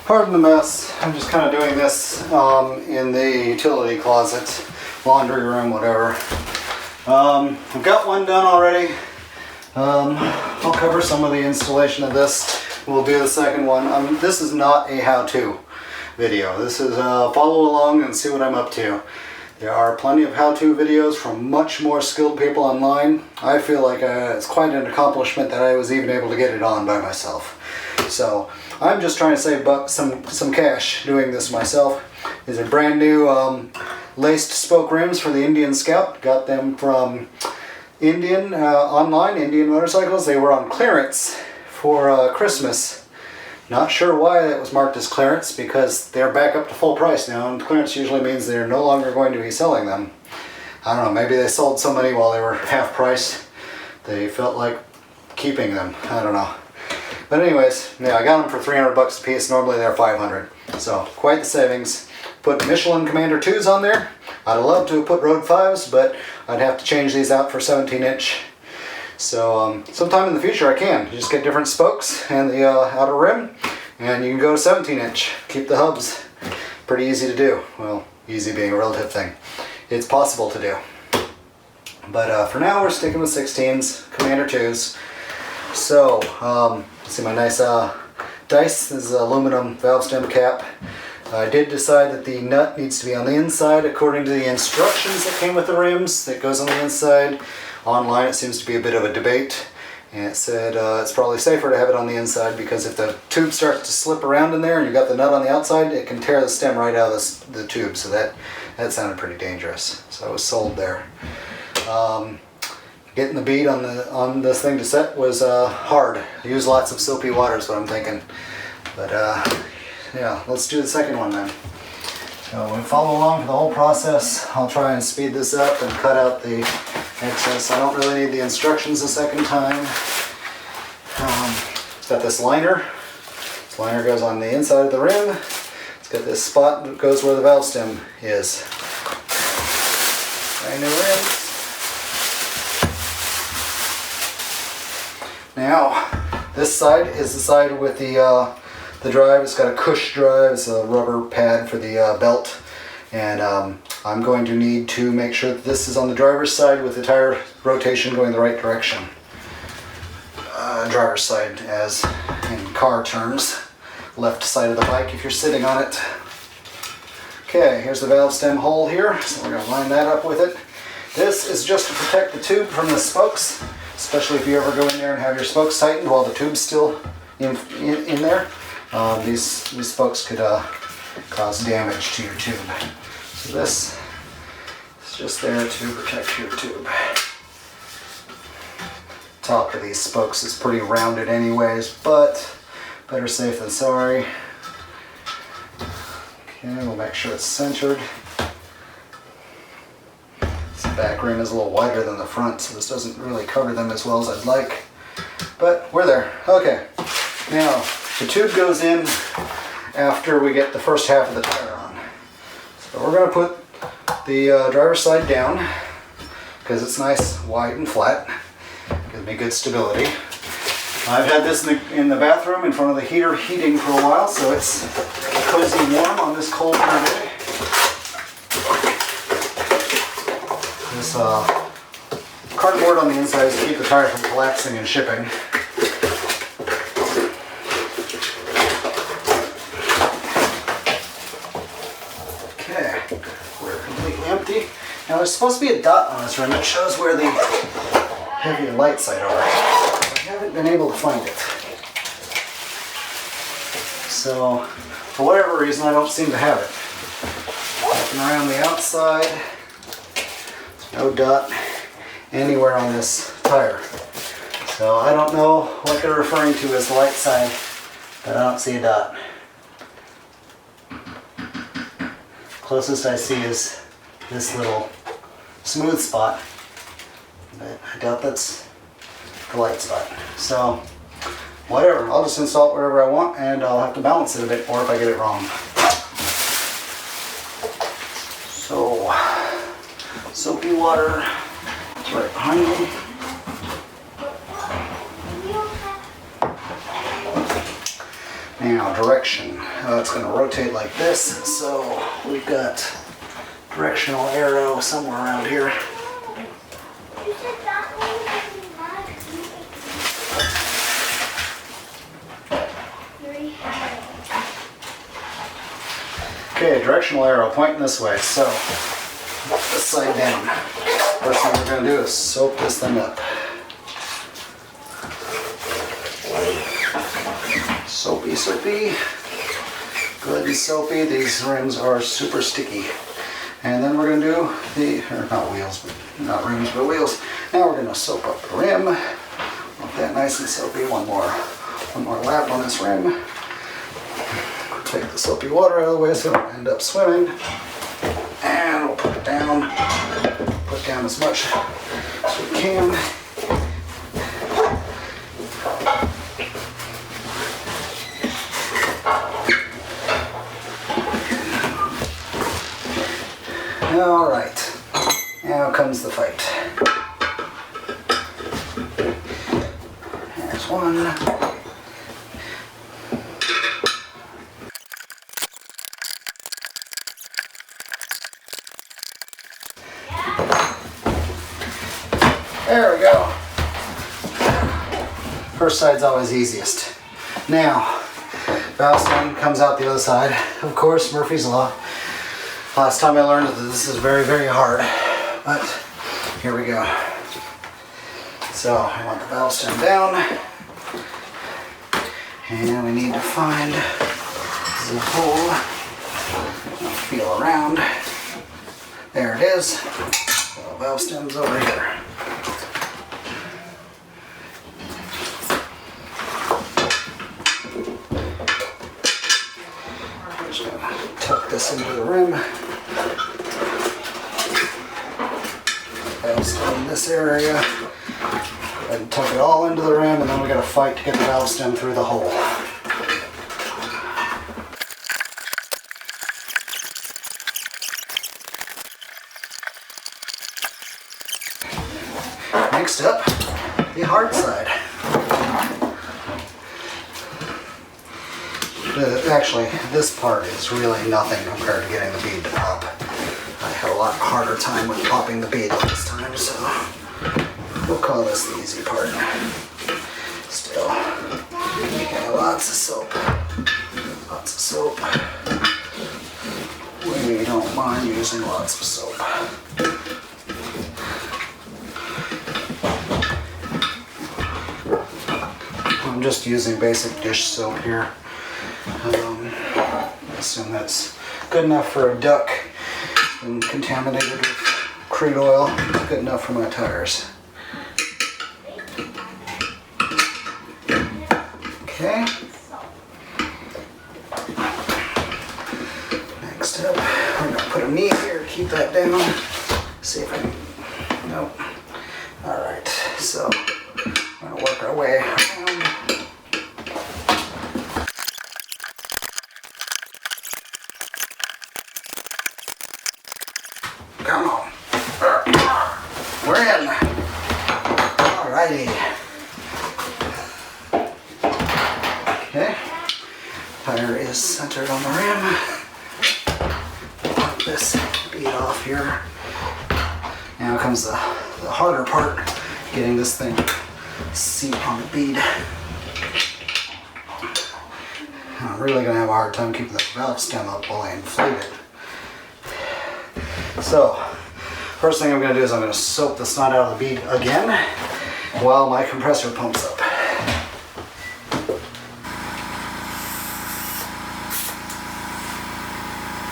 Pardon the mess. I'm just kind of doing this in the utility closet, laundry room, whatever. I've got one done already. I'll cover some of the installation of this. We'll do the second one. This is not a how-to video. This is follow along and see what I'm up to. There are plenty of how-to videos from much more skilled people online. I feel like it's quite an accomplishment that I was even able to get it on by myself. So I'm just trying to save some cash doing this myself. These are brand new laced spoke rims for the Indian Scout. Got them from online, Indian Motorcycles. They were on clearance for Christmas. Not sure why it was marked as clearance, because they're back up to full price now, and clearance usually means they're no longer going to be selling them. I don't know, maybe they sold so many while they were half price, they felt like keeping them. I don't know. But anyways, yeah, I got them for 300 bucks a piece. Normally they're 500. So quite the savings. Put Michelin Commander 2s on there. I'd love to have put Road 5s, but I'd have to change these out for 17-inch. So sometime in the future I can. You just get different spokes and the outer rim, and you can go to 17-inch. Keep the hubs. Pretty easy to do. Well, easy being a relative thing. It's possible to do. But for now we're sticking with 16s, Commander 2s. So, see my nice dice. This is an aluminum valve stem cap. I did decide that the nut needs to be on the inside according to the instructions that came with the rims. That goes on the inside. Online it seems to be a bit of a debate, and it said it's probably safer to have it on the inside, because if the tube starts to slip around in there and you've got the nut on the outside, it can tear the stem right out of the tube. So that sounded pretty dangerous. So I was sold there. Getting the bead on this thing to set was hard. Use lots of soapy water is what I'm thinking. But yeah, let's do the second one then. So we follow along for the whole process. I'll try and speed this up and cut out the excess. I don't really need the instructions a second time. It's got this liner. This liner goes on the inside of the rim. It's got this spot that goes where the valve stem is. Brand new rims. Now, this side is the side with the drive. It's got a cush drive. It's a rubber pad for the belt. And I'm going to need to make sure that this is on the driver's side with the tire rotation going the right direction. Driver's side, as in car terms. Left side of the bike if you're sitting on it. Okay, here's the valve stem hole here. So we're going to line that up with it. This is just to protect the tube from the spokes, especially if you ever go in there and have your spokes tightened while the tube's still in there. These spokes could cause damage to your tube. So this is just there to protect your tube. Top of these spokes is pretty rounded anyways, but better safe than sorry. Okay, we'll make sure it's centered. This back rim is a little wider than the front, so this doesn't really cover them as well as I'd like. But we're there. Okay, now the tube goes in after we get the first half of the tire on. So we're going to put the driver's side down because it's nice, wide and flat. Gives me good stability. I've had this in the bathroom in front of the heater heating for a while, so it's cozy and warm on this cold winter day. This cardboard on the inside is to keep the tire from collapsing and shipping. Okay, we're completely empty. Now there's supposed to be a dot on this rim that shows where the heavier light side are. I haven't been able to find it. So, for whatever reason, I don't seem to have it. Looking around the outside, there's no dot anywhere on this tire. So I don't know what they're referring to as the light side, but I don't see a dot. Closest I see is this little smooth spot, but I doubt that's the light spot. So whatever, I'll just install it wherever I want, and I'll have to balance it a bit more if I get it wrong. So, soapy water right behind me. Now direction. It's going to rotate like this, so we've got directional arrow somewhere around here. Okay, directional arrow pointing this way, so this side down. First thing we're going to do is soap this thing up. Soapy, soapy. Good and soapy. These rims are super sticky. And then we're going to do the, or not wheels, but not rims, but wheels. Now we're going to soap up the rim. Want that nice and soapy. One more lap on this rim. Take the soapy water out of the way so it don't end up swimming. And we'll put it down. Put down as much as we can. All right, now comes the fight. There's one. There we go. First side's always easiest. Now, valve stem comes out the other side. Of course, Murphy's Law. Last time I learned that this is very, very hard, but here we go. So I want the valve stem down, and we need to find the hole. I'll feel around. There it is. So the valve stem's over here. I'm just gonna tuck this into the rim. Valve stem in this area. Go ahead and tuck it all into the rim, and then we got to fight to get the valve stem through the hole. Next up, the hard side. Actually, this part is really nothing compared to getting the bead to pop. I had a lot harder time with popping the bead last time, so we'll call this the easy part. Still, okay, lots of soap. Lots of soap. We don't mind using lots of soap. I'm just using basic dish soap here. I assume that's good enough for a duck. It's been contaminated with crude oil. It's good enough for my tires. Okay. Next up, we're going to put a knee here to keep that down. See if I can. Nope. Alright, so we're going to work our way around. Come on. We're in. Alrighty. Okay. Tire is centered on the rim. Pop this bead off here. Now comes the harder part, getting this thing seat on the bead. I'm really going to have a hard time keeping the valve stem up while I inflate it. So, first thing I'm going to do is I'm going to soak the snot out of the bead again while my compressor pumps up.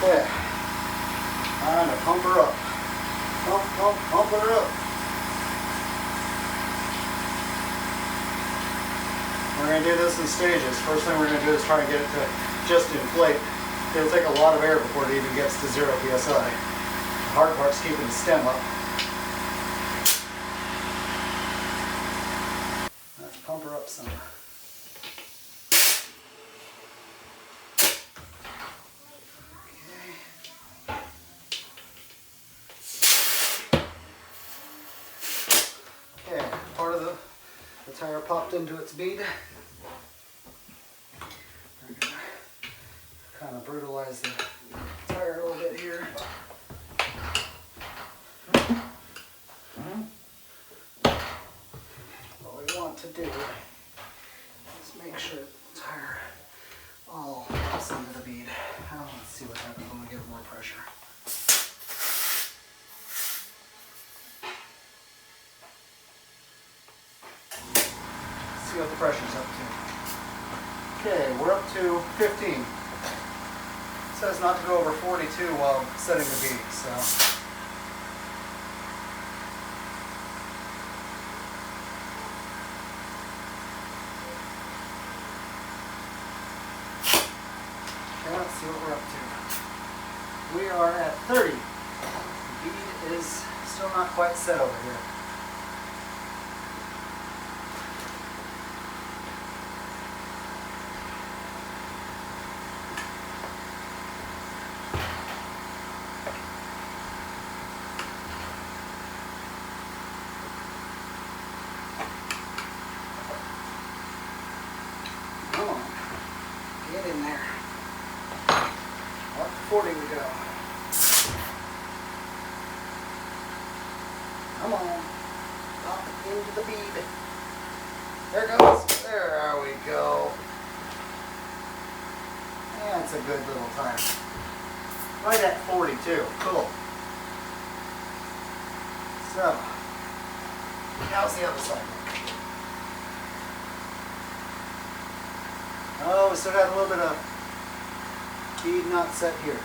Okay, time to pump her up. Pump her up. We're going to do this in stages. First thing we're going to do is try and get it to just inflate. It'll take a lot of air before it even gets to 0 psi. The hard part's keeping the stem up. Let's pump her up some. Okay, part of the tire popped into its bead. We're going to kind of brutalize the tire a little bit here. What we want to do is make sure the tire all goes into the bead. Now let's see what happens when we give more pressure. See what the pressure's up to. Okay, we're up to 15. It says not to go over 42 while setting the bead, so. Okay, let's see what we're up to. We are at 30. The bead is still not quite set over here. Come on, get in there. Up to 40 we go. Come on, up into the bead. There it goes. There we go. That's a good little time. Right at 42. Cool. So, how's the other side look? Oh, we still got a little bit of bead not set here.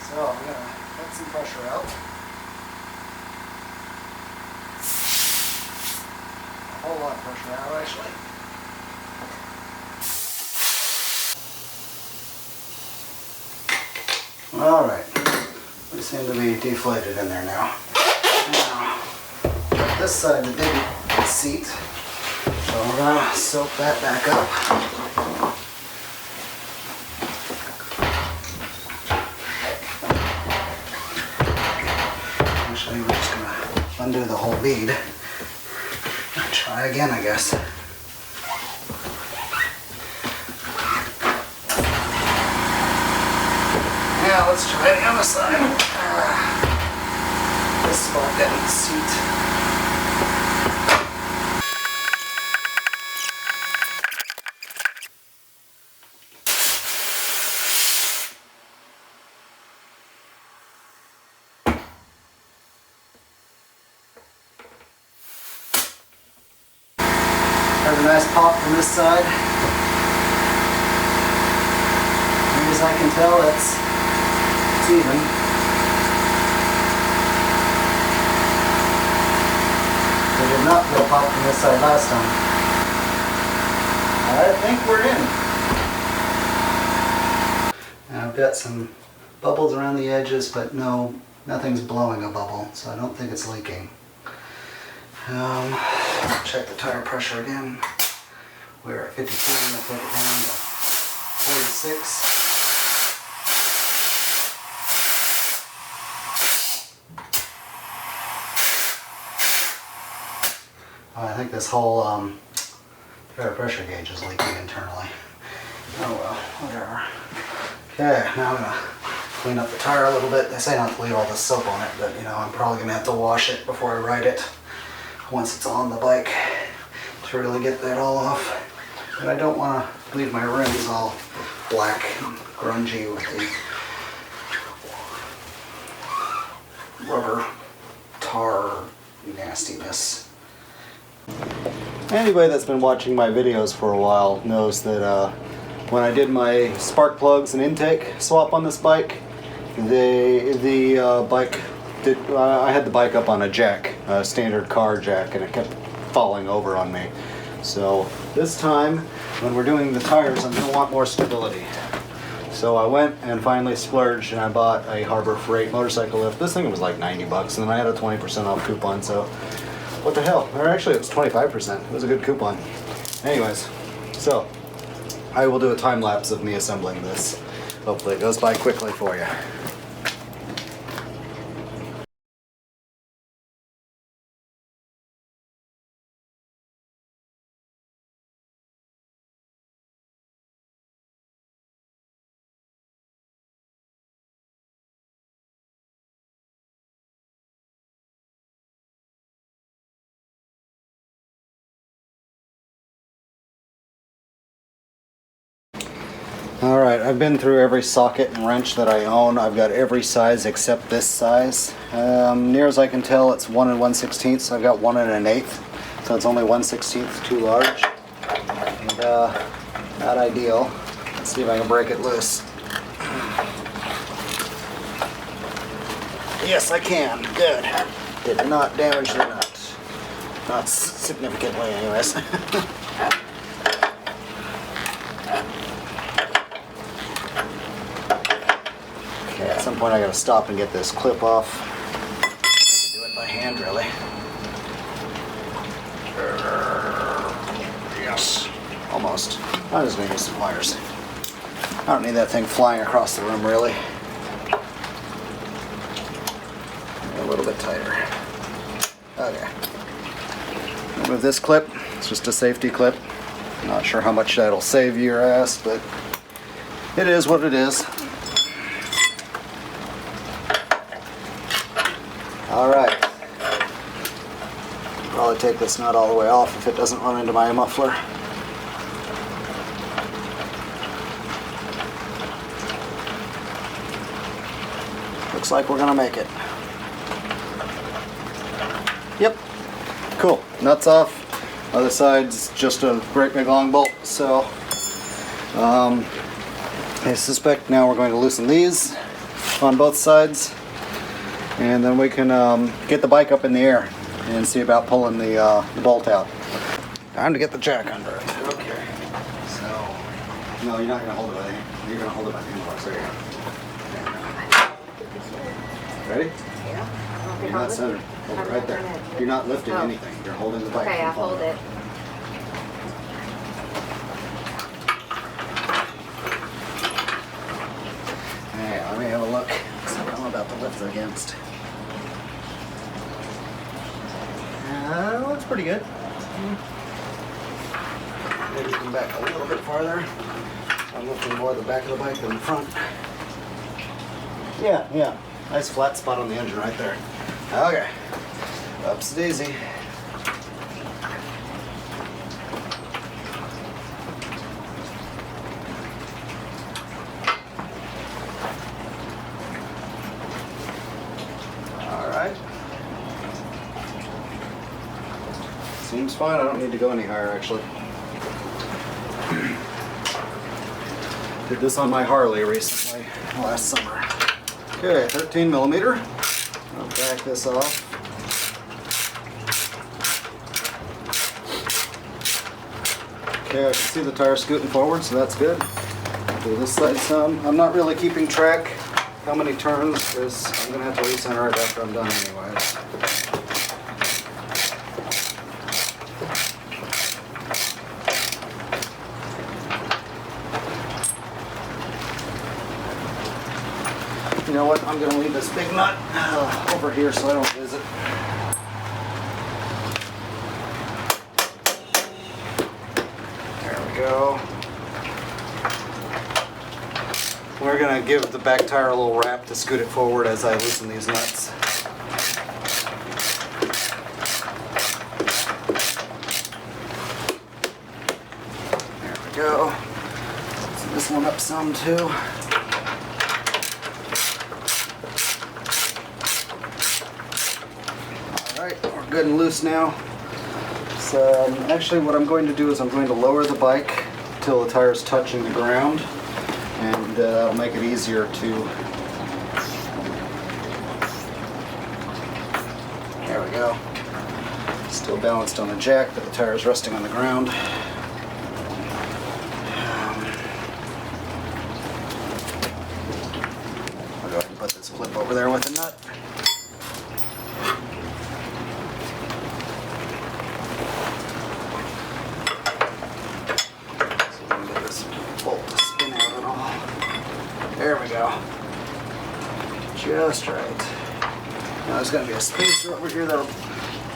So I'm going to let some pressure out. A whole lot of pressure out, actually. Alright, we seem to be deflated in there now. Now, this side of the baby seat, so we're going to soak that back up. Actually, we're just going to undo the whole bead and try again, I guess. Now let's try the other side. This spot down the seat. Has a nice pop from this side. As near as I can tell, it's even. We did not get a pop from this side last time. I think we're in. Now I've got some bubbles around the edges, but nothing's blowing a bubble, so I don't think it's leaking. Check the tire pressure again. We're at 52, let's take it down to 46. I think this whole tire pressure gauge is leaking internally. Oh well, whatever. Okay, now I'm going to clean up the tire a little bit. They say not to leave all the soap on it, but I'm probably going to have to wash it before I ride it once it's on the bike to really get that all off. But I don't want to leave my rims all black and grungy with the rubber tar nastiness. Anybody that's been watching my videos for a while knows that when I did my spark plugs and intake swap on this bike, the bike did. I had the bike up on a jack, a standard car jack, and it kept falling over on me. So this time, when we're doing the tires, I'm going to want more stability. So I went and finally splurged and I bought a Harbor Freight motorcycle lift. This thing was like 90 bucks, and then I had a 20% off coupon, so what the hell? Or actually it was 25%. It was a good coupon. Anyways, so I will do a time lapse of me assembling this. Hopefully it goes by quickly for you. Alright, I've been through every socket and wrench that I own. I've got every size except this size. Near as I can tell, it's 1 1/16, so I've got 1 1/8. So it's only 1/16 too large. And not ideal. Let's see if I can break it loose. Yes, I can. Good. Did not damage the nut. Not significantly, anyways. Okay, at some point I gotta stop and get this clip off. I can do it by hand, really. Yes. Almost. I'm just gonna use some pliers. I don't need that thing flying across the room, really. A little bit tighter. Okay. With this clip, it's just a safety clip. Not sure how much that'll save your ass, but it is what it is. Alright. Probably take this nut all the way off if it doesn't run into my muffler. Looks like we're gonna make it. Yep. Cool. Nuts off. Other side's just a great big long bolt. So I suspect now we're going to loosen these on both sides, and then we can get the bike up in the air and see about pulling the bolt out. Time to get the jack under it. Okay. So, no, you're not going to hold it by the hand. You're going to hold it by the handlebars. There you go. Ready? Yeah. You're not centered. Hold it right there. You're not lifting anything. You're holding the bike. Okay, I'll hold it. Hey, let me have a look. See what I'm about to lift it against. Looks pretty good. Maybe come back a little bit farther. I'm lifting more the back of the bike than the front. Yeah. Nice flat spot on the engine right there. Okay. Ups daisy. Alright. Seems fine. I don't need to go any higher, actually. Did this on my Harley recently, last summer. Okay, 13 millimeter. I'll back this off. Okay, I can see the tire scooting forward, so that's good. Do this side some. I'm not really keeping track how many turns, because I'm going to have to recenter it after I'm done anyways. You know what? I'm going to leave this big nut over here so I don't lose it. There we go. We're going to give the back tire a little wrap to scoot it forward as I loosen these nuts. There we go. Loosen this one up some too. We're good and loose now. So actually what I'm going to do is I'm going to lower the bike till the tire's touching the ground, and that'll make it easier to... There we go. Still balanced on the jack, but the tire's resting on the ground. I'll go ahead and put this clip over there with the nut. There we go. Just right. Now there's going to be a spacer over here that'll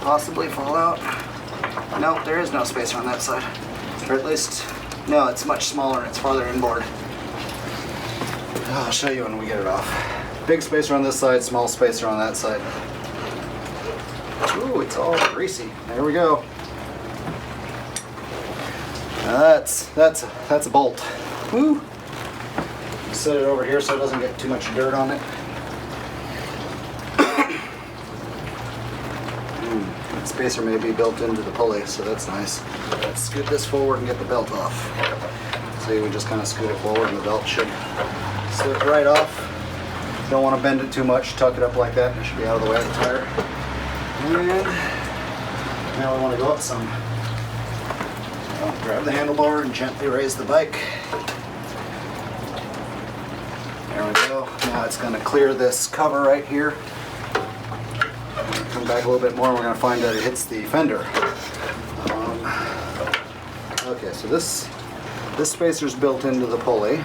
possibly fall out. Nope, there is no spacer on that side. Or at least, no, it's much smaller and it's farther inboard. I'll show you when we get it off. Big spacer on this side, small spacer on that side. Ooh, it's all greasy. There we go. Now that's a bolt. Woo! set it over here so it doesn't get too much dirt on it. That spacer may be built into the pulley, so that's nice. Let's scoot this forward and get the belt off. So you would just kind of scoot it forward and the belt should slip right off. Don't want to bend it too much, tuck it up like that, and it should be out of the way of the tire. And now we want to go up some. So grab the handlebar and gently raise the bike. There we go. Now it's going to clear this cover right here. Come back a little bit more and we're going to find that it hits the fender. Okay, so this spacer's built into the pulley.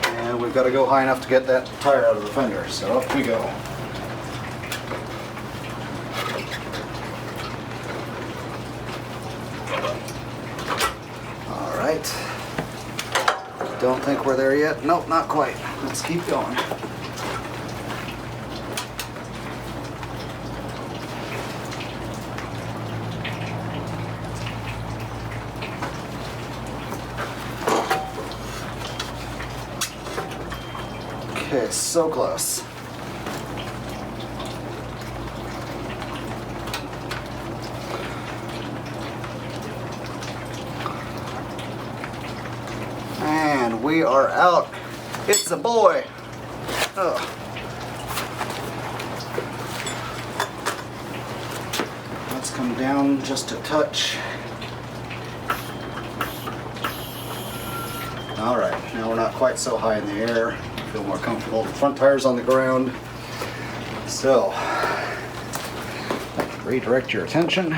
And we've got to go high enough to get that tire out of the fender. So up we go. Alright. Don't think we're there yet. Nope, not quite. Let's keep going. Okay, so close. And we are out. It's a boy. Ugh. Let's come down just a touch. All right, now we're not quite so high in the air. Feel more comfortable. The front tire's on the ground. So, redirect your attention.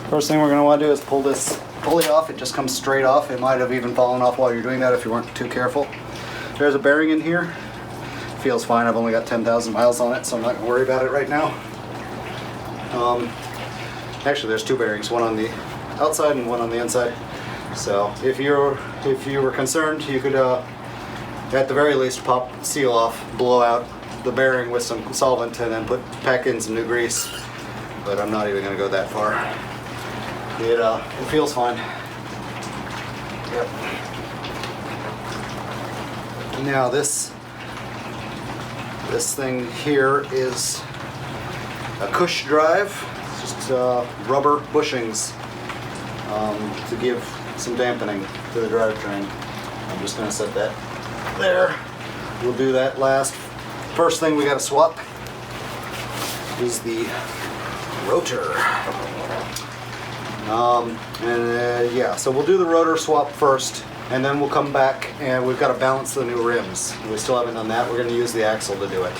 First thing we're going to want to do is pull this pulley off. It just comes straight off. It might have even fallen off while you're doing that if you weren't too careful. There's a bearing in here. Feels fine. I've only got 10,000 miles on it, so I'm not going to worry about it right now. Actually, there's two bearings, one on the outside and one on the inside. So if you were concerned, you could at the very least pop the seal off, blow out the bearing with some solvent, and then pack in some new grease. But I'm not even going to go that far. It feels fine. Yep. Now this thing here is a cush drive. It's just rubber bushings to give some dampening to the drivetrain. I'm just going to set that there. We'll do that last. First thing we got to swap is the rotor. Yeah, so we'll do the rotor swap first, and then we'll come back and we've got to balance the new rims. We still haven't done that. We're going to use the axle to do it.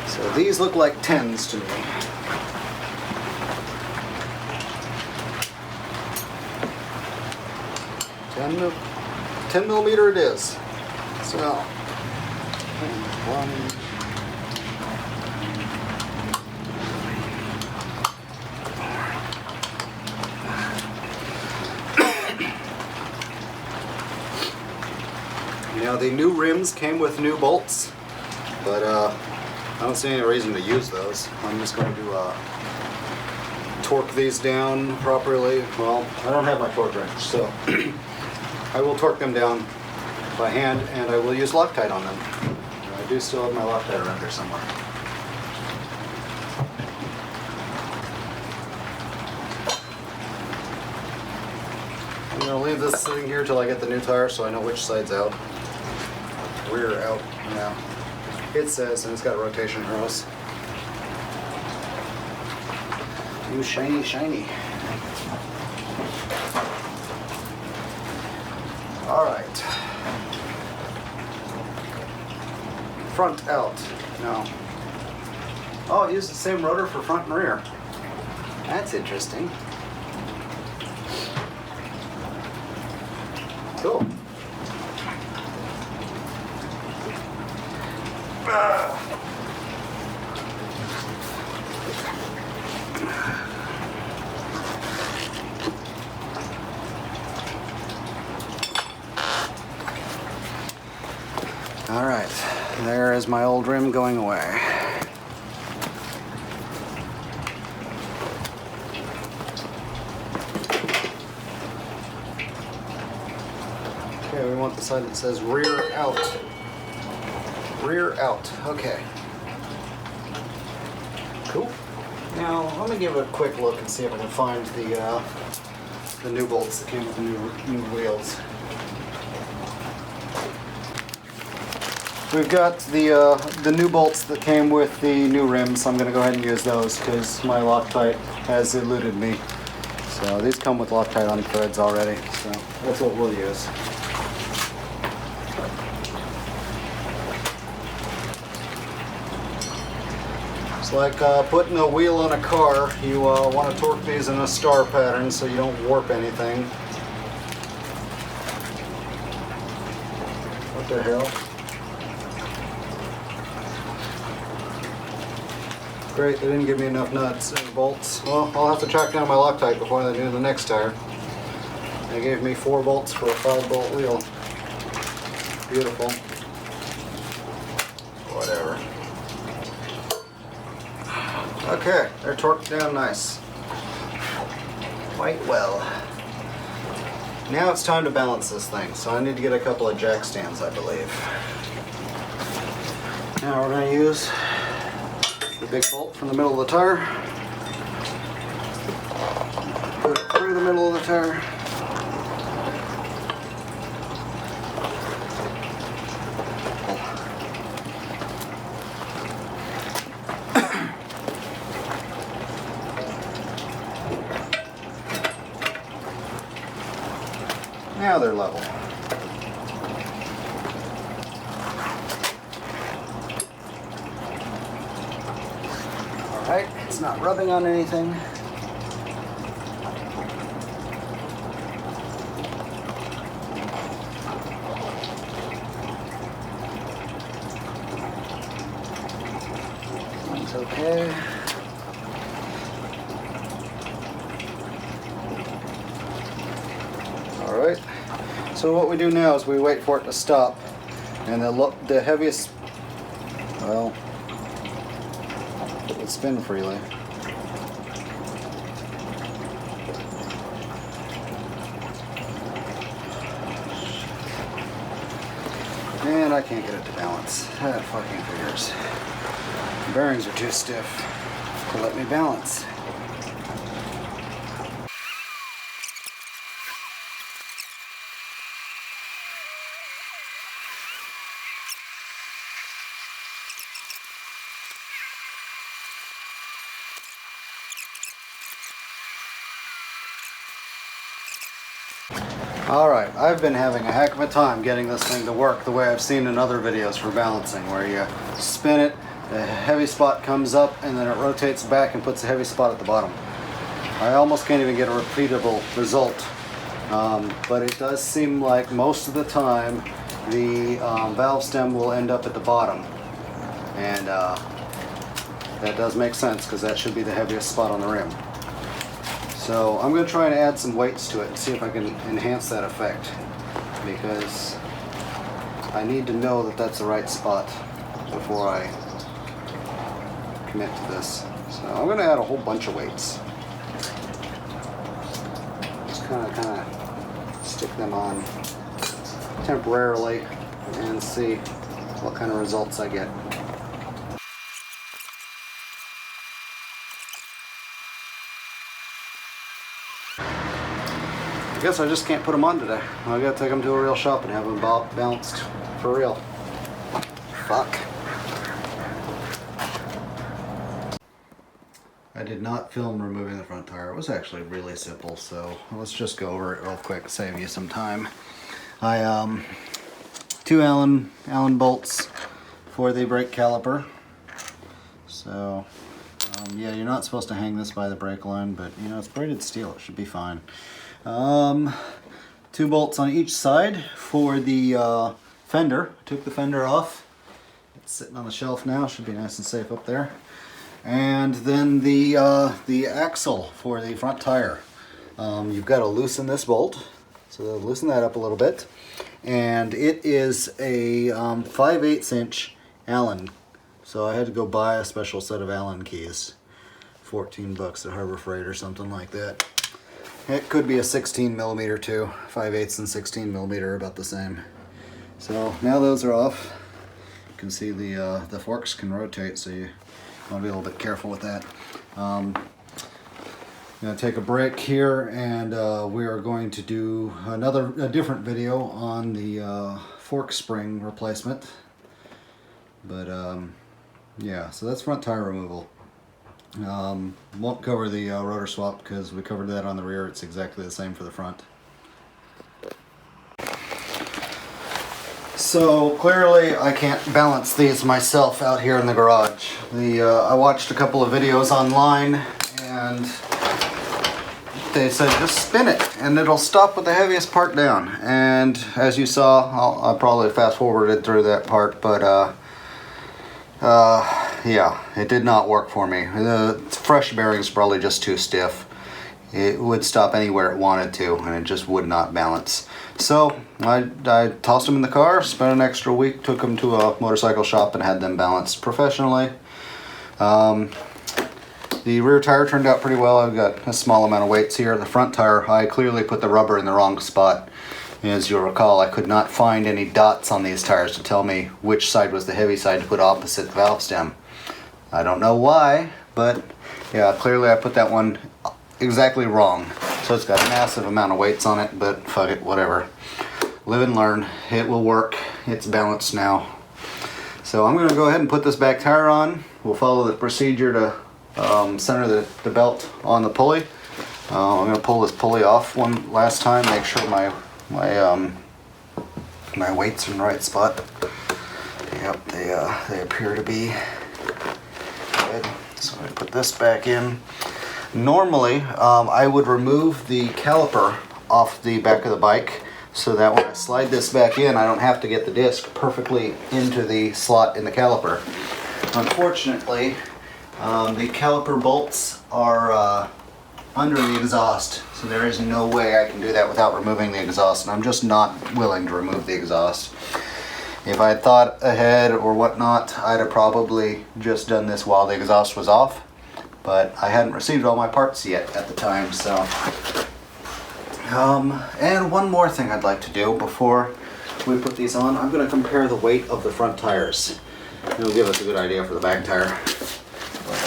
So these look like 10s to me. 10 millimeter it is. So, one. Now the new rims came with new bolts, but I don't see any reason to use those. I'm just going to torque these down properly. Well, I don't have my torque wrench, so I will torque them down by hand, and I will use Loctite on them. I do still have my Loctite around here somewhere. I'm going to leave this sitting here till I get the new tire so I know which side's out. Rear out now. It says, and it's got rotation arrows. Ooh, shiny, shiny. All right. Front out. No. Oh, it uses the same rotor for front and rear. That's interesting. Cool. All right, there is my old rim going away. the side that says rear out. Rear out. Okay. Cool. Now let me give it a quick look and see if I can find the new bolts that came with the new wheels. We've got the new bolts that came with the new rims. I'm going to go ahead and use those because my Loctite has eluded me. So these come with Loctite on threads already, so that's what we'll use. It's like putting a wheel on a car. You want to torque these in a star pattern so you don't warp anything. What the hell? Great, they didn't give me enough nuts and bolts. Well, I'll have to track down my Loctite before they do the next tire. They gave me 4 bolts for a 5-bolt wheel. Beautiful. Whatever. Okay, they're torqued down nice. Quite well. Now it's time to balance this thing, so I need to get a couple of jack stands, I believe. Now we're going to use the big bolt from the middle of the tire. Put it through the middle of the tire. Now they're level. Alright, it's not rubbing on anything. It's okay. Alright, so what we do now is we wait for it to stop, and the heaviest, well, it would spin freely. And I can't get it to balance. That fucking figures. The bearings are too stiff to let me balance. Alright, I've been having a heck of a time getting this thing to work the way I've seen in other videos for balancing, where you spin it, the heavy spot comes up, and then it rotates back and puts a heavy spot at the bottom. I almost can't even get a repeatable result, but it does seem like most of the time the valve stem will end up at the bottom, and that does make sense because that should be the heaviest spot on the rim. So I'm going to try and add some weights to it and see if I can enhance that effect, because I need to know that that's the right spot before I commit to this. So I'm going to add a whole bunch of weights. Just kind of stick them on temporarily and see what kind of results I get. I guess I just can't put them on today. I gotta take them to a real shop and have them balanced for real. Fuck. I did not film removing the front tire. It was actually really simple, so let's just go over it real quick, save you some time. I 2 Allen bolts for the brake caliper. So yeah, you're not supposed to hang this by the brake line, but you know, it's braided steel, it should be fine. 2 bolts on each side for the fender. I took the fender off. It's sitting on the shelf now, should be nice and safe up there. And then the axle for the front tire. You've got to loosen this bolt, so loosen that up a little bit. And it is a 5/8 inch Allen, so I had to go buy a special set of Allen keys. 14 bucks at Harbor Freight or something like that. It could be a 16 millimeter too. 5/8 and 16 millimeter are about the same. So now those are off. You can see the forks can rotate, so you want to be a little bit careful with that. I'm going to take a break here, and we are going to do a different video on the fork spring replacement. But yeah, so that's front tire removal. Won't cover the rotor swap because we covered that on the rear. It's exactly the same for the front. So clearly I can't balance these myself out here in the garage. I watched a couple of videos online, and they said just spin it and it'll stop with the heaviest part down. And as you saw, I'll probably fast forwarded through that part, but yeah, it did not work for me. The fresh bearings probably just too stiff. It would stop anywhere it wanted to, and it just would not balance. So I tossed them in the car, spent an extra week, took them to a motorcycle shop and had them balanced professionally. The rear tire turned out pretty well. I've got a small amount of weights here. The front tire, I clearly put the rubber in the wrong spot. As you'll recall, I could not find any dots on these tires to tell me which side was the heavy side to put opposite the valve stem. I don't know why, but yeah, clearly I put that one exactly wrong. So it's got a massive amount of weights on it, but fuck it, whatever. Live and learn. It will work. It's balanced now. So I'm going to go ahead and put this back tire on. We'll follow the procedure to center the belt on the pulley. I'm going to pull this pulley off one last time, make sure my weights are in the right spot. Yep, they appear to be good. So I put this back in. Normally, I would remove the caliper off the back of the bike so that when I slide this back in, I don't have to get the disc perfectly into the slot in the caliper. Unfortunately, the caliper bolts are under the exhaust, so there is no way I can do that without removing the exhaust, and I'm just not willing to remove the exhaust. If I had thought ahead or whatnot, I'd have probably just done this while the exhaust was off. But I hadn't received all my parts yet at the time, so. And one more thing I'd like to do before we put these on. I'm going to compare the weight of the front tires. It'll give us a good idea for the back tire. But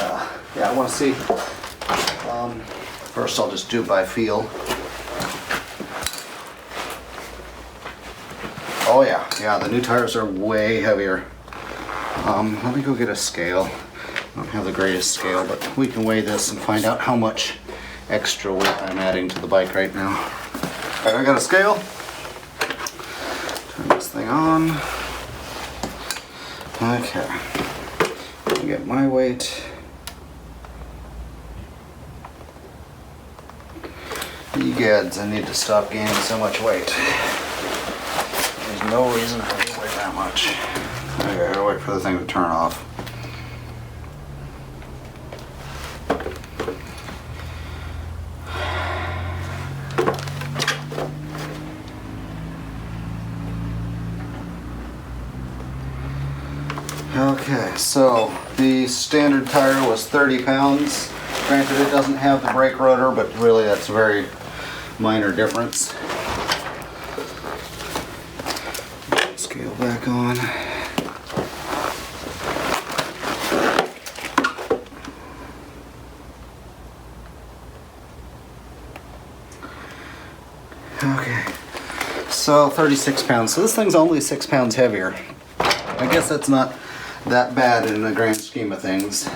yeah, I want to see. First I'll just do it by feel. Oh yeah, the new tires are way heavier. Let me go get a scale. I don't have the greatest scale, but we can weigh this and find out how much extra weight I'm adding to the bike right now. Alright, I got a scale. Turn this thing on. Okay. I get my weight. Egads, I need to stop gaining so much weight. There's no reason for me to weigh that much. Okay, I gotta wait for the thing to turn off. Okay, so the standard tire was 30 pounds. Granted, it doesn't have the brake rotor, but really that's a very minor difference. Scale back on. Okay, so 36 pounds. So this thing's only 6 pounds heavier. I guess that's not that bad in the grand scheme of things.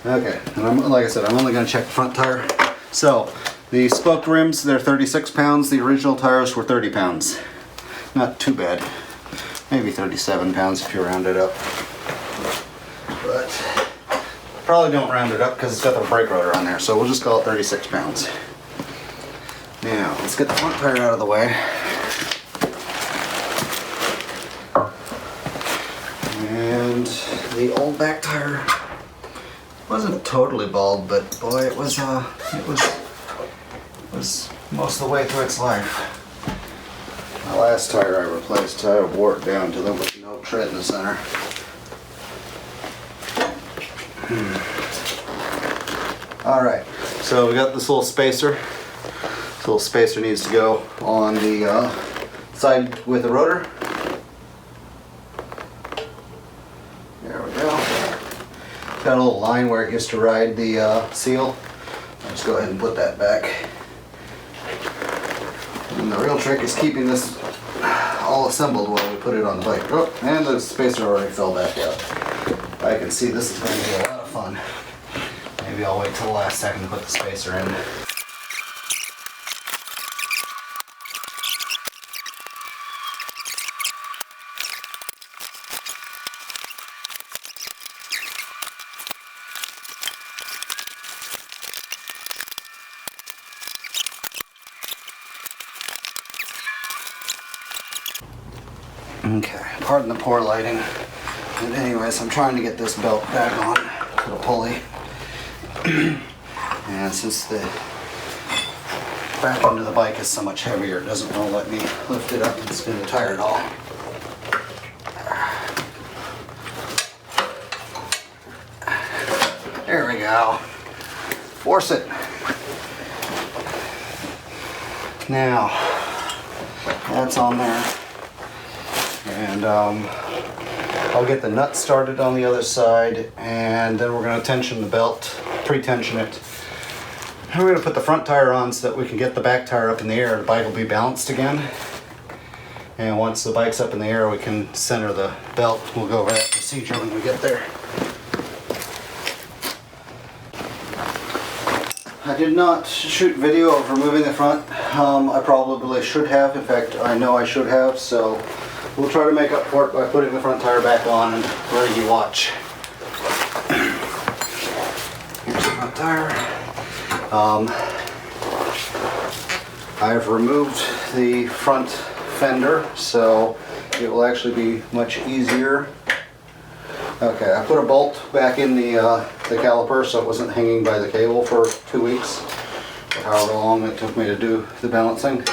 Okay, and like I said, I'm only going to check the front tire. So, the spoked rims, they're 36 pounds. The original tires were 30 pounds. Not too bad. Maybe 37 pounds if you round it up. But, probably don't round it up because it's got the brake rotor on there. So we'll just call it 36 pounds. Now, let's get the front tire out of the way. And the old back tire wasn't totally bald, but boy, it was most of the way through its life. The last tire I replaced, I wore it down to there was no tread in the center. Alright, so we got this little spacer. This little spacer needs to go on the side with the rotor. There we go. Got a little line where it used to ride the seal. I'll just go ahead and put that back. And the real trick is keeping this all assembled while we put it on the bike. Oh, and the spacer already fell back out. I can see this is going to be a lot of fun. Maybe I'll wait till the last second to put the spacer in. Okay, pardon the poor lighting. But anyways, I'm trying to get this belt back on to the pulley. And since the back end of the bike is so much heavier, it doesn't want to let me lift it up and spin the tire at all. There we go. Force it. Now, that's on there. And I'll get the nut started on the other side, and then we're going to tension the belt, pre-tension it. And we're going to put the front tire on so that we can get the back tire up in the air. The bike will be balanced again. And once the bike's up in the air, we can center the belt. We'll go over that procedure when we get there. I did not shoot video of removing the front. I probably should have. In fact, I know I should have, so we'll try to make up for it by putting the front tire back on and letting you watch. Here's the front tire. I've removed the front fender, so it will actually be much easier. Okay, I put a bolt back in the caliper so it wasn't hanging by the cable for 2 weeks, or however long it took me to do the balancing.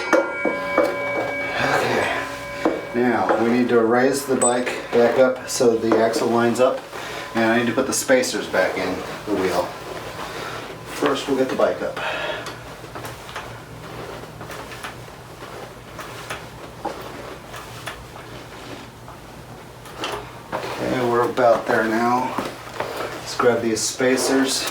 Okay, now we need to raise the bike back up so the axle lines up, and I need to put the spacers back in the wheel. First we'll get the bike up. Okay, we're about there now. Let's grab these spacers.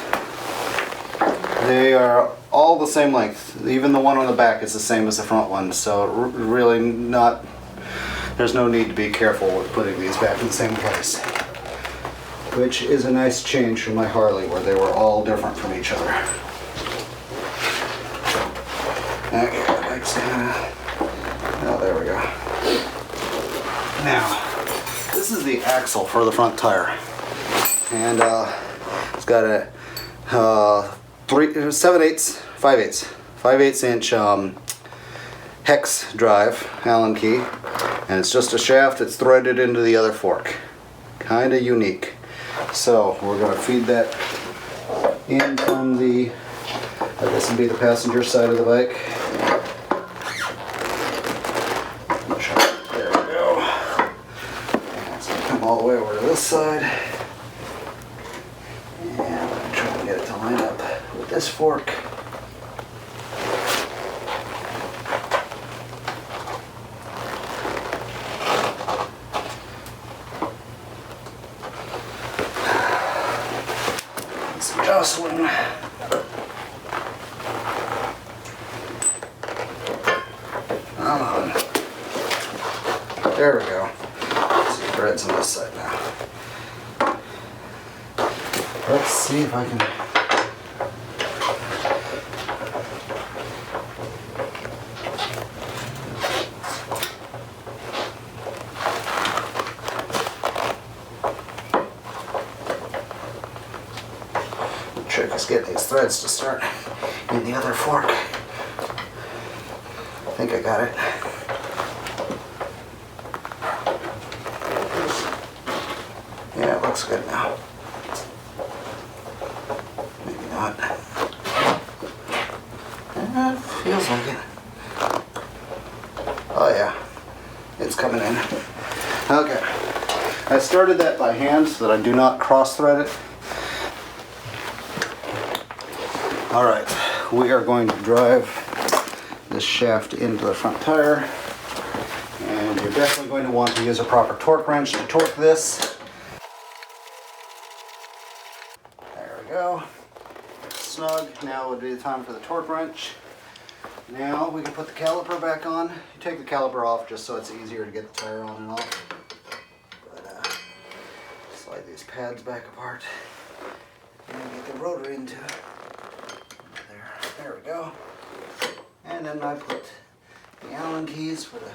They are all the same length. Even the one on the back is the same as the front one, so really not, there's no need to be careful with putting these back in the same place. Which is a nice change from my Harley where they were all different from each other. Okay, oh, there we go. Now, this is the axle for the front tire. And it's got a 5/8 inch hex drive, Allen key. And it's just a shaft that's threaded into the other fork. Kind of unique. So we're going to feed that in from the, I guess it'd be the passenger side of the bike. There we go. And it's going to come all the way over to this side. And I'm going to try to get it to line up with this fork. Jostling. There we go. Some threads on this side now. Let's see if I can. The trick is getting these threads to start in the other fork. I think I got it. Yeah, it looks good now. Maybe not. It feels like it. Oh yeah, it's coming in. Okay, I started that by hand so that I do not cross thread it. Alright, we are going to drive this shaft into the front tire. You're definitely going to want to use a proper torque wrench to torque this. There we go. Snug. Now would be the time for the torque wrench. Now we can put the caliper back on. You take the caliper off just so it's easier to get the tire on and off. But slide these pads back apart and get the rotor into it. There we go. And then I put the Allen keys for the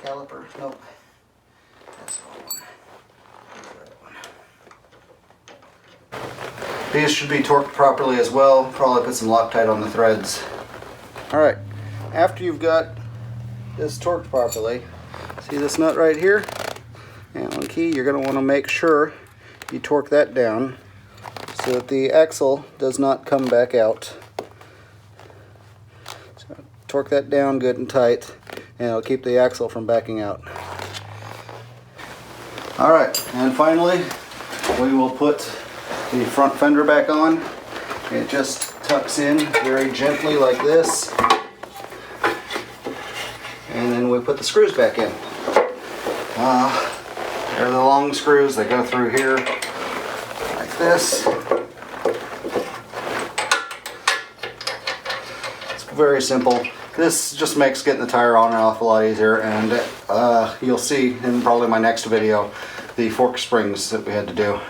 caliper. Nope. That's the wrong one. That one. These should be torqued properly as well. Probably put some Loctite on the threads. Alright, after you've got this torqued properly, see this nut right here? Allen key, you're going to want to make sure you torque that down so that the axle does not come back out. So torque that down good and tight, and it'll keep the axle from backing out. Alright, and finally, we will put the front fender back on. It just tucks in very gently like this. And then we put the screws back in. They're the long screws that go through here like this. It's very simple. This just makes getting the tire on and off a lot easier, and you'll see in probably my next video the fork springs that we had to do.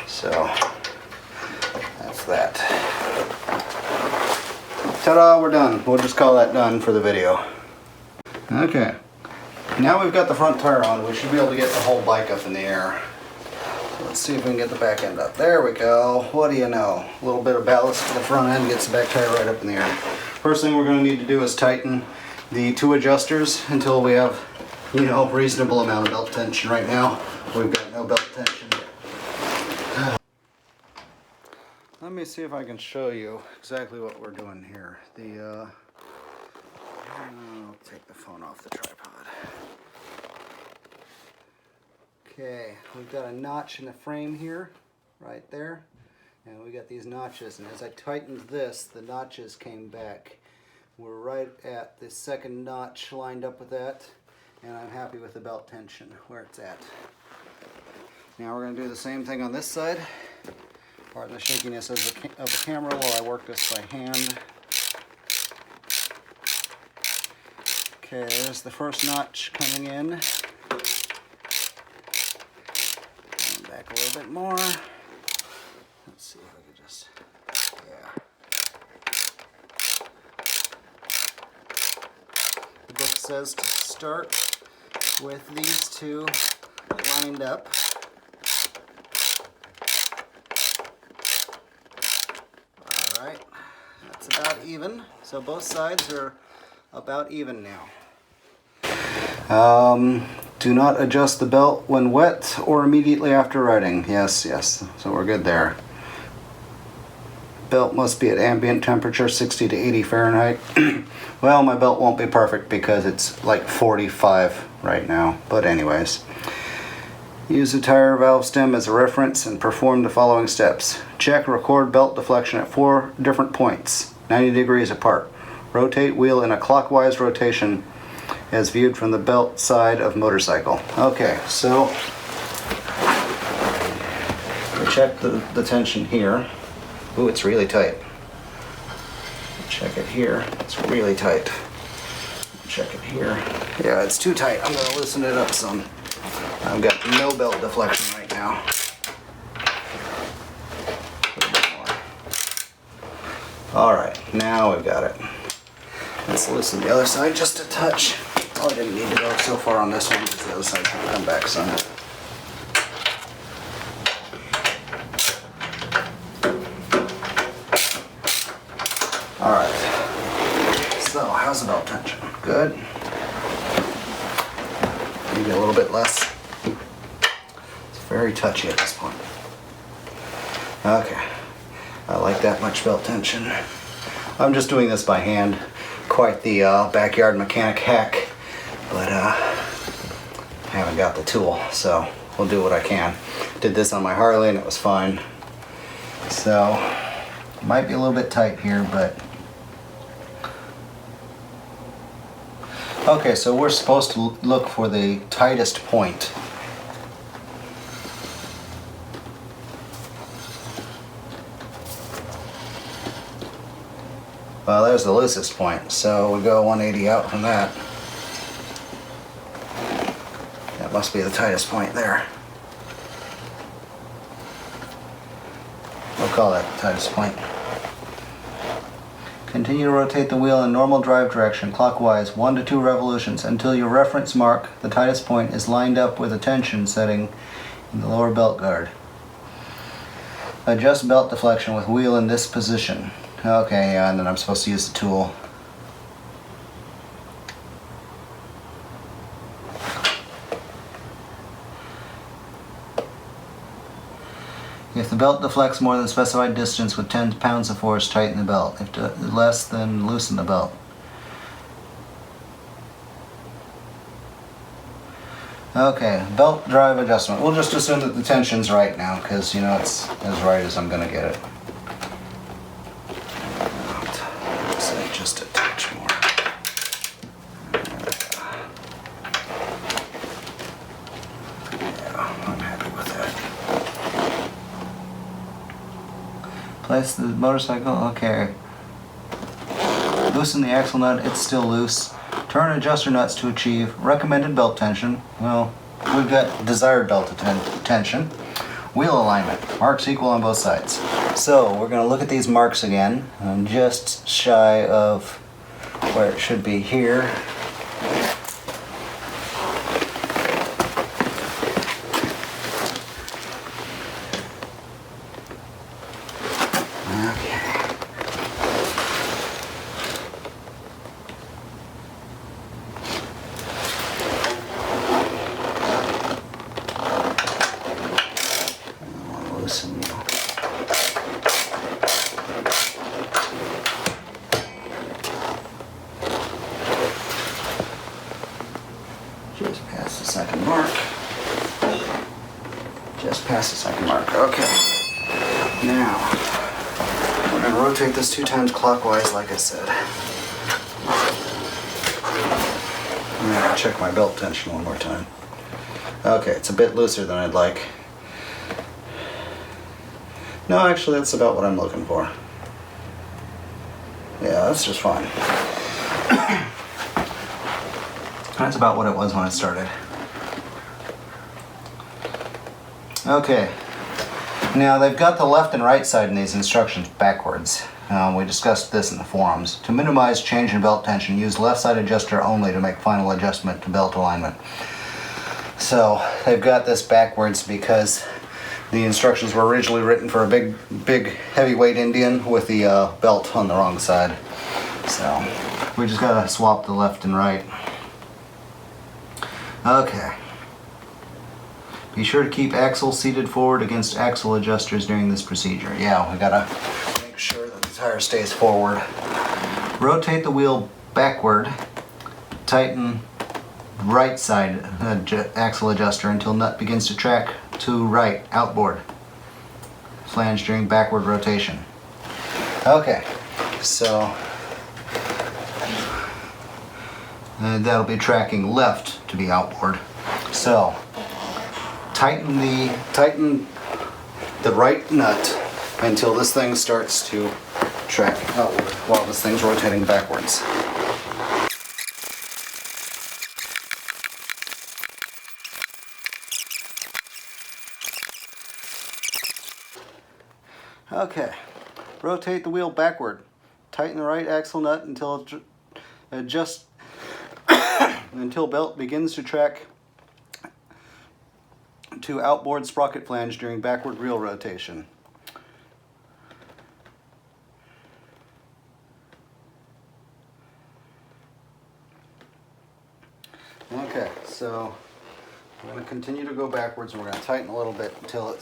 So that's that. Ta-da, we're done. We'll just call that done for the video. Okay, now we've got the front tire on, we should be able to get the whole bike up in the air. So let's see if we can get the back end up. There we go. What do you know? A little bit of ballast to the front end gets the back tire right up in the air. First thing we're going to need to do is tighten the two adjusters until we have, you know, a reasonable amount of belt tension. Right now, we've got no belt tension. Let me see if I can show you exactly what we're doing here. I'll take the phone off the tripod. Okay, we've got a notch in the frame here, right there. And we got these notches, and as I tightened this, the notches came back. We're right at the second notch lined up with that, and I'm happy with the belt tension where it's at. Now we're going to do the same thing on this side. Pardon the shakiness of the camera while I work this by hand. Okay, there's the first notch coming in. Going back a little bit more. Let's see if I can just, yeah. The book says to start with these two lined up. Alright, that's about even. So both sides are about even now. Do not adjust the belt when wet or immediately after riding. Yes, yes, so we're good there. Belt must be at ambient temperature, 60 to 80 Fahrenheit. Well, my belt won't be perfect because it's like 45 right now, but anyways. Use the tire valve stem as a reference and perform the following steps. Check record belt deflection at 4 different points, 90 degrees apart. Rotate wheel in a clockwise rotation as viewed from the belt side of motorcycle. Okay, so we check the tension here. Ooh, it's really tight. Check it here. It's really tight. Check it here. Yeah, it's too tight. I'm gonna loosen it up some. I've got no belt deflection right now. A little bit more. All right, now we've got it. Let's loosen the other side just a touch. Oh, I didn't need to go so far on this one because the other side can come back some. Alright. So, how's the belt tension? Good. Maybe a little bit less. It's very touchy at this point. Okay. I like that much belt tension. I'm just doing this by hand. Quite the backyard mechanic hack, but I haven't got the tool, so we'll do what I can. Did this on my Harley and it was fine. So, might be a little bit tight here, but Okay, so we're supposed to look for the tightest point. Well, there's the loosest point, so we go 180 out from that. That must be the tightest point there. We'll call that the tightest point. Continue to rotate the wheel in normal drive direction, clockwise, 1 to 2 revolutions, until your reference mark, the tightest point, is lined up with a tension setting in the lower belt guard. Adjust belt deflection with wheel in this position. Okay, yeah, and then I'm supposed to use the tool. If the belt deflects more than specified distance with 10 pounds of force, tighten the belt. If less, then loosen the belt. Okay, belt drive adjustment. We'll just assume that the tension's right now, because, you know, it's as right as I'm going to get it. Say just a touch more. Yeah, I'm happy with that. Place the motorcycle, okay. Loosen the axle nut, it's still loose. Turn adjuster nuts to achieve recommended belt tension. Well, we've got desired belt tension. Wheel alignment, marks equal on both sides. So we're going to look at these marks again. I'm just shy of where it should be here. Just past the second mark. Just past the second mark. Okay. Now, we're going to rotate this 2 times clockwise, like I said. I'm going to check my belt tension one more time. Okay, it's a bit looser than I'd like. No, actually, that's about what I'm looking for. Yeah, that's just fine. That's about what it was when it started. Okay. Now, they've got the left and right side in these instructions backwards. We discussed this in the forums. To minimize change in belt tension, use left side adjuster only to make final adjustment to belt alignment. So, they've got this backwards because the instructions were originally written for a big heavyweight Indian with the belt on the wrong side. So, we just gotta swap the left and right. Okay. Be sure to keep axle seated forward against axle adjusters during this procedure. Yeah, we gotta make sure that the tire stays forward. Rotate the wheel backward. Tighten right side axle adjuster until nut begins to track to right outboard flange during backward rotation. Okay, so that'll be tracking left to be outboard. So tighten the right nut until this thing starts to track outward while this thing's rotating backwards. Okay, rotate the wheel backward. Tighten the right axle nut until until belt begins to track to outboard sprocket flange during backward reel rotation. Okay, so we're going to continue to go backwards and we're going to tighten a little bit until it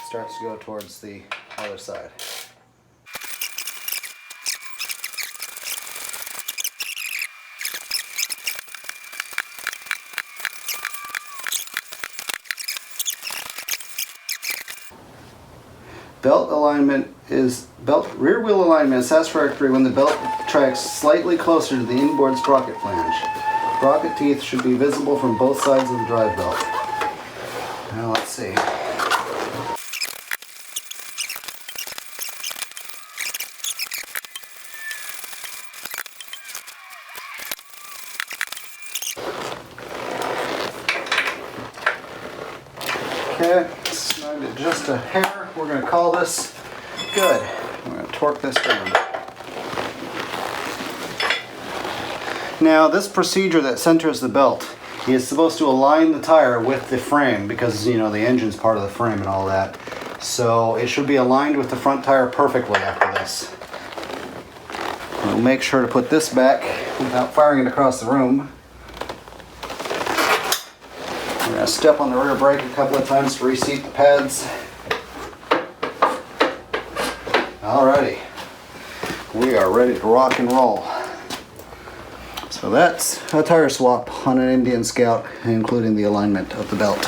starts to go towards the other side. Rear wheel alignment is satisfactory when the belt tracks slightly closer to the inboard sprocket flange. Sprocket teeth should be visible from both sides of the drive belt. Now let's see. Okay, snug it just a hair. We're going to call this good. We're going to torque this down. Now this procedure that centers the belt is supposed to align the tire with the frame because, you know, the engine's part of the frame and all that. So it should be aligned with the front tire perfectly after this. We'll make sure to put this back without firing it across the room. We're going to step on the rear brake a couple of times to reseat the pads. Alrighty, we are ready to rock and roll. So that's a tire swap on an Indian Scout, including the alignment of the belt.